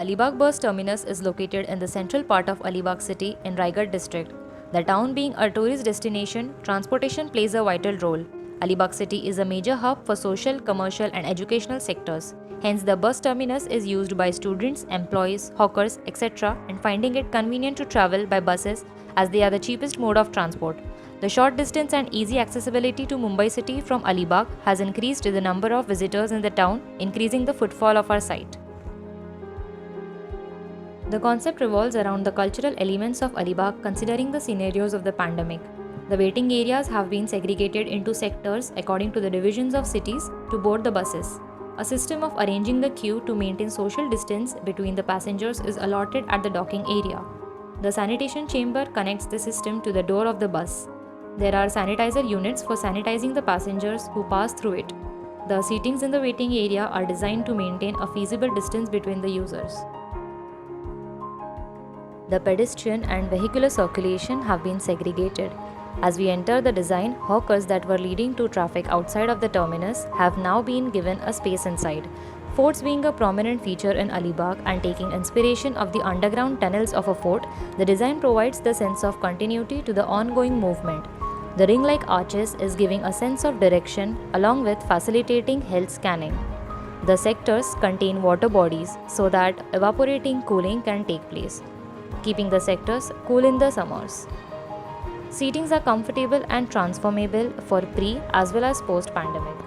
Alibag bus terminus is located in the central part of Alibag city in Raigad district. The town being a tourist destination, transportation plays a vital role. Alibag city is a major hub for social, commercial and educational sectors. Hence, the bus terminus is used by students, employees, hawkers, etc. and finding it convenient to travel by buses as they are the cheapest mode of transport. The short distance and easy accessibility to Mumbai city from Alibag has increased the number of visitors in the town, increasing the footfall of our site. The concept revolves around the cultural elements of Alibag considering the scenarios of the pandemic. The waiting areas have been segregated into sectors according to the divisions of cities to board the buses. A system of arranging the queue to maintain social distance between the passengers is allotted at the docking area. The sanitation chamber connects the system to the door of the bus. There are sanitizer units for sanitizing the passengers who pass through it. The seatings in the waiting area are designed to maintain a feasible distance between the users. The pedestrian and vehicular circulation have been segregated. As we enter the design, hawkers that were leading to traffic outside of the terminus have now been given a space inside. Forts being a prominent feature in Alibag and taking inspiration of the underground tunnels of a fort, the design provides the sense of continuity to the ongoing movement. The ring-like arches is giving a sense of direction along with facilitating health scanning. The sectors contain water bodies so that evaporating cooling can take place, keeping the sectors cool in the summers. Seatings are comfortable and transformable for pre as well as post-pandemic.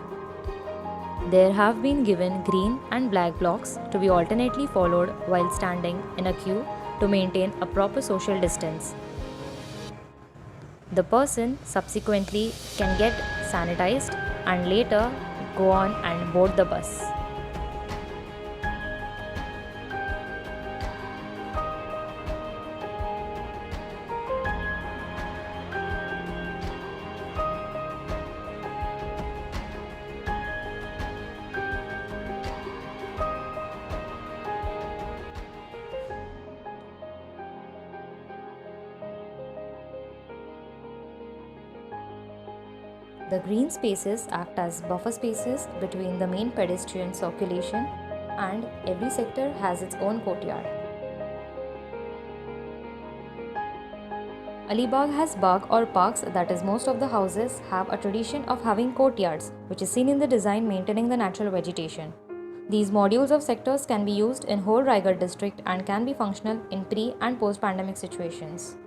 There have been given green and black blocks to be alternately followed while standing in a queue to maintain a proper social distance. The person subsequently can get sanitized and later go on and board the bus. The green spaces act as buffer spaces between the main pedestrian circulation, and every sector has its own courtyard. Alibag has bagh or parks, that is, most of the houses have a tradition of having courtyards, which is seen in the design maintaining the natural vegetation. These modules of sectors can be used in whole Raigad district and can be functional in pre and post pandemic situations.